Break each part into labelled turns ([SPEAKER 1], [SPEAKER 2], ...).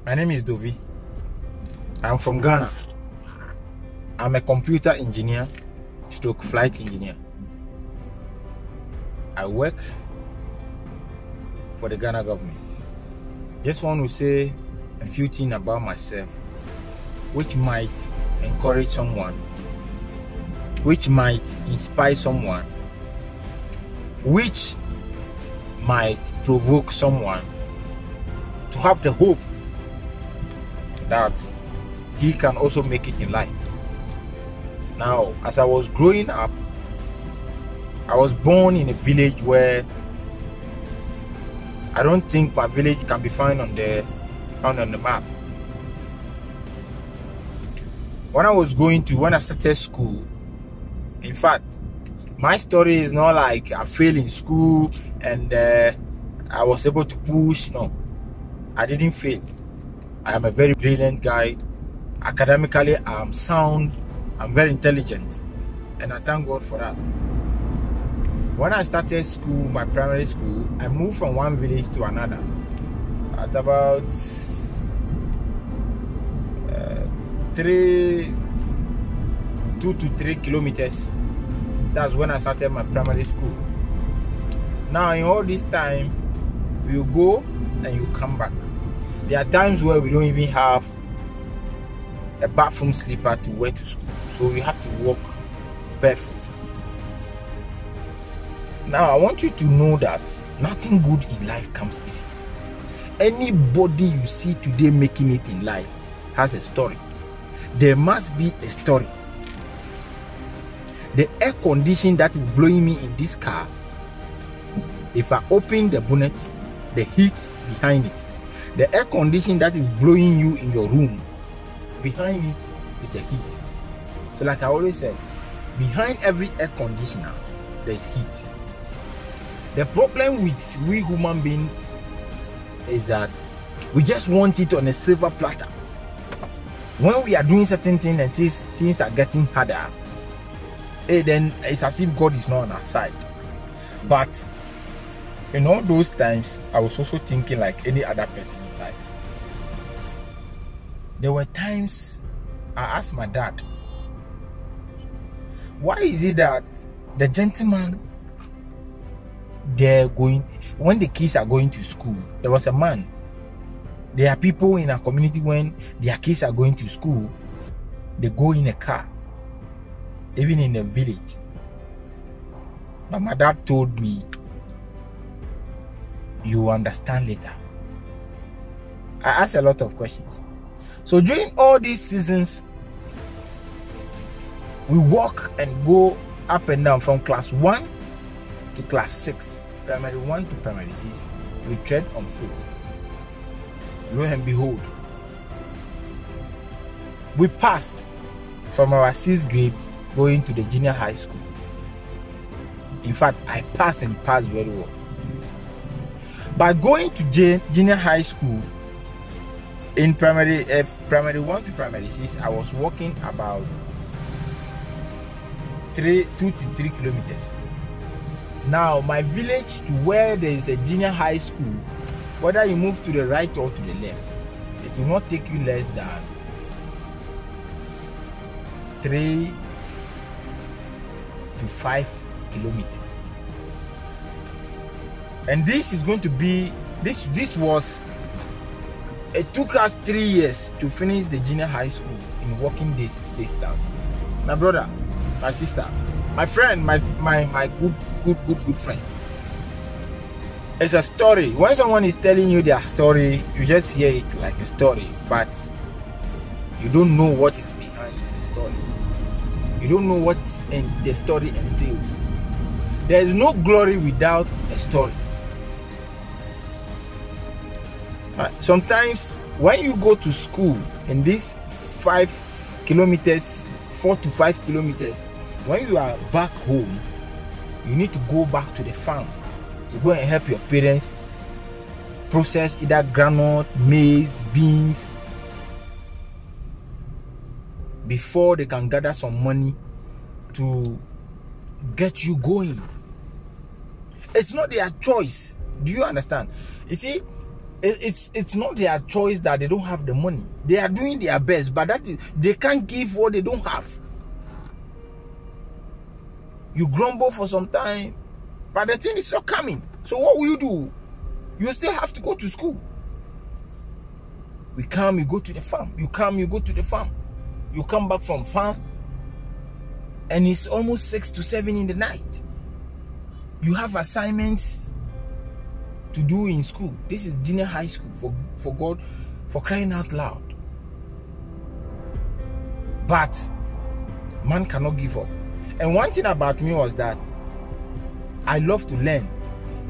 [SPEAKER 1] My name is Dovi. I'm from Ghana. I'm a computer engineer, stroke flight engineer. I work for the Ghana government. Just want to say a few things about myself, which might encourage someone, which might inspire someone, which might provoke someone to have the hope that he can also make it in life. Now, as I was growing up, I was born in a village where I don't think my village can be found on the map. When I started school, in fact, my story is not like I failed in school and I was able to push. No, I didn't fail. I am a very brilliant guy. Academically, I am sound. I'm very intelligent, and I thank God for that. When I started school, my primary school, I moved from one village to another at about 2 to 3 kilometers. That's when I started my primary school. Now, in all this time, you go and you come back. There are times where we don't even have a bathroom slipper to wear to school, so we have to walk barefoot. Now, I want you to know that nothing good in life comes easy. Anybody you see today making it in life has a story. There must be a story. The air condition that is blowing me in this car, if I open the bonnet, the heat behind it. The air condition that is blowing you in your room, behind it is the heat. So like I always said, behind every air conditioner, there is heat. The problem with we human beings is that we just want it on a silver platter. When we are doing certain things and things are getting harder, then it's as if God is not on our side. But in all those times, I was also thinking like any other person in life. There were times I asked my dad, why is it that the gentleman when the kids are going to school, there was a man. There are people in our community when their kids are going to school, they go in a car, even in a village. But my dad told me, you will understand later. I asked a lot of questions. So during all these seasons, we walk and go up and down from class 1 to class 6, primary 1 to primary 6. We tread on foot. Lo and behold, we passed from our 6th grade going to the junior high school. In fact, I passed and passed very well. By going to junior high school, in primary 1 to primary 6, I was walking about 2 to 3 kilometers. Now, my village to where there is a junior high school, whether you move to the right or to the left, it will not take you less than 3 to 5 kilometers. And this is going to be, it took us 3 years to finish the junior high school in walking this distance. My brother, my sister, my friend, my good friend. It's a story. When someone is telling you their story, you just hear it like a story, but you don't know what is behind the story. You don't know what the story entails. There is no glory without a story. Sometimes when you go to school in these 5 kilometers, 4 to 5 kilometers, when you are back home, you need to go back to the farm to go and help your parents process either groundnut, maize, beans, before they can gather some money to get you going. It's not their choice. Do you understand? You see, it's not their choice that they don't have the money. They are doing their best, but they can't give what they don't have. You grumble for some time, but the thing is not coming. So what will you do? You still have to go to school. We come, you go to the farm. You come, you go to the farm. You come back from farm, and it's almost 6 to 7 in the night. You have assignments to do in school. This is junior high school, for God, for crying out loud. But man cannot give up. And one thing about me was that I love to learn.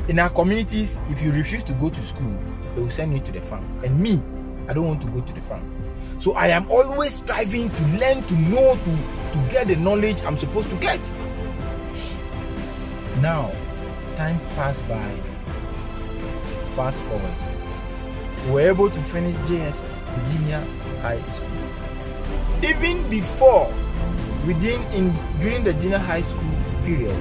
[SPEAKER 1] In our communities, if you refuse to go to school, they will send you to the farm. And me, I don't want to go to the farm. So I am always striving to learn, to know, to get the knowledge I'm supposed to get. Now, time passed by. Fast forward. We were able to finish JSS, junior high school. Even before, during the junior high school period,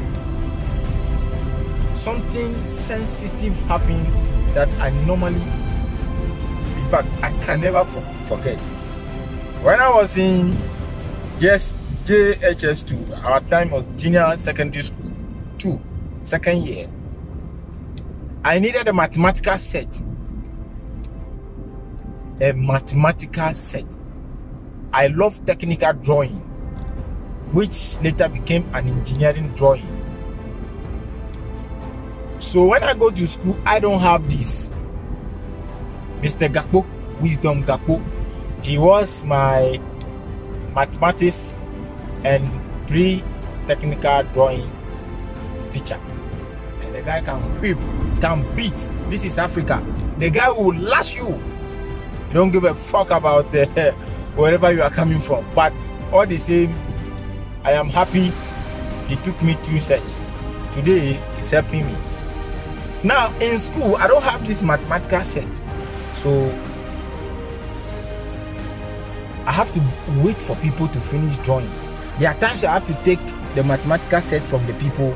[SPEAKER 1] something sensitive happened that I normally, in fact, I can never forget. When I was in JHS2, our time was junior secondary school 2, second year, I needed a mathematical set. A mathematical set. I love technical drawing, which later became an engineering drawing. So when I go to school, I don't have this. Mr. Gakpo, Wisdom Gakpo, he was my mathematics and pre-technical drawing teacher. And the guy can whip, can beat. This is Africa. The guy will lash you. You don't give a fuck about wherever you are coming from. But all the same, I am happy he took me through such. Today, he's helping me. Now, in school, I don't have this mathematical set. So, I have to wait for people to finish drawing. There are times I have to take the mathematical set from the people,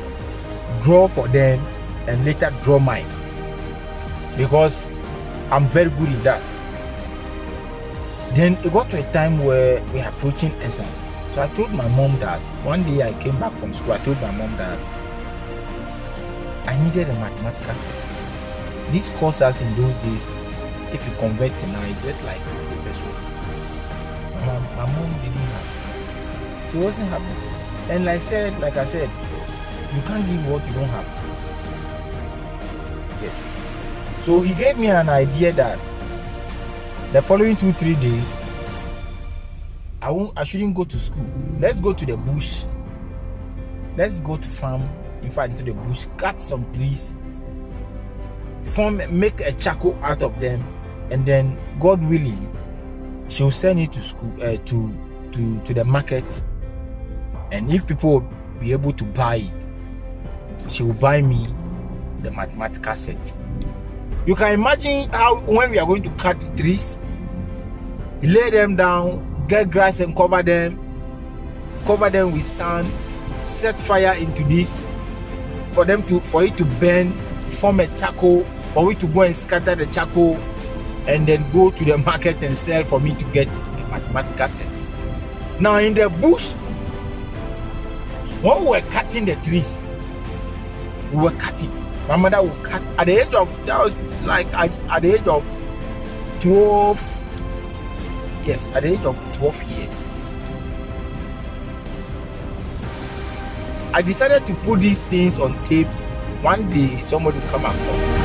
[SPEAKER 1] draw for them, and later draw mine. Because I'm very good in that. Then it got to a time where we are approaching exams. So I told my mom that one day I came back from school, I told my mom that I needed a mathematical set. These courses in those days, if you convert it now, it's just like 50 pesos. My mom didn't have. She wasn't happy. And like I said, you can't give what you don't have. Yes. So he gave me an idea that the following 2-3 days, I shouldn't go to school. Let's go to the bush. Let's go to farm. In fact, into the bush, cut some trees, make a charcoal out of them, and then God willing, she'll send it to school, to the market, and if people will be able to buy it, she will buy me the mathematical set. You can imagine how when we are going to cut trees, lay them down, get grass and cover them with sand, set fire into this, for it to burn, form a charcoal, for we to go and scatter the charcoal, and then go to the market and sell for me to get a mathematical set. Now in the bush, when we were cutting the trees, my mother would cut at the age of, that was like at the age of 12. Yes, at the age of 12 years. I decided to put these things on tape. One day, somebody will come across.